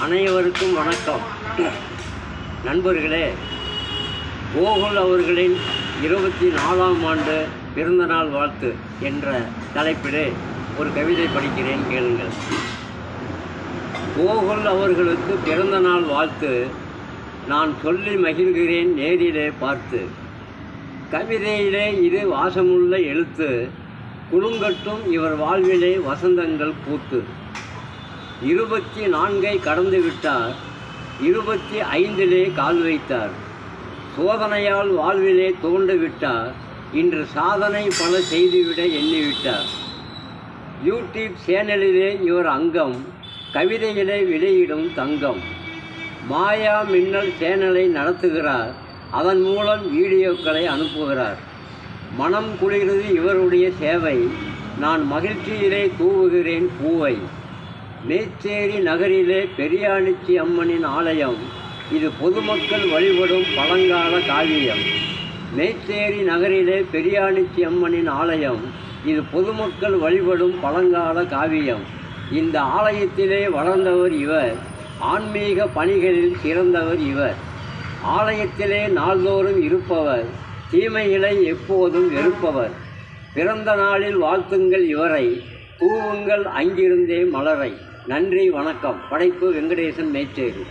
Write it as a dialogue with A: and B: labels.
A: அனைவருக்கும் வணக்கம். நண்பர்களே, கோகுல் அவர்களின் 24ஆம் ஆண்டு பிறந்தநாள் வாழ்த்து என்ற தலைப்பிலே ஒரு கவிதை படிக்கிறேன், கேளுங்கள். கோகுல் அவர்களுக்கு பிறந்தநாள் வாழ்த்து நான் சொல்லி மகிழ்கிறேன் நேரிலே பார்த்து. கவிதையிலே இது வாசமுள்ள எழுத்து, குலுங்கட்டும் இவர் வாழ்விலே வசந்தங்கள் பூத்து. 24 கடந்து விட்டார், 25 கால் வைத்தார். சோதனையால் வாழ்விலே தோன்றிவிட்டார், இன்று சாதனை பல செய்துவிட எண்ணிவிட்டார். யூடியூப் சேனலிலே இவர் அங்கம், கவிதைகளை வெளியிடும் தங்கம். மாயா மின்னல் சேனலை நடத்துகிறார், அதன் மூலம் வீடியோக்களை அனுப்புகிறார். மனம் குளிர்கிறது இவருடைய சேவை, நான் மகிழ்ச்சியிலே தூவுகிறேன் பூவை. மேச்சேரி நகரிலே பெரியாணிச்சி அம்மனின் ஆலயம், இது பொதுமக்கள் வழிபடும் பழங்கால காவியம். மேச்சேரி நகரிலே பெரியாணிச்சி அம்மனின் ஆலயம், இது பொதுமக்கள் வழிபடும் பழங்கால காவியம். இந்த ஆலயத்திலே வளர்ந்தவர் இவர், ஆன்மீக பணிகளில் சிறந்தவர் இவர். ஆலயத்திலே நாள்தோறும் இருப்பவர், தீமைகளை எப்போதும் வெறுப்பவர். பிறந்த நாளில் வாழ்த்துங்கள் இவரை, தூவுங்கள் அங்கிருந்தே மலரை. நன்றி, வணக்கம். படைப்பு வெங்கடேசன், மேச்சேரி.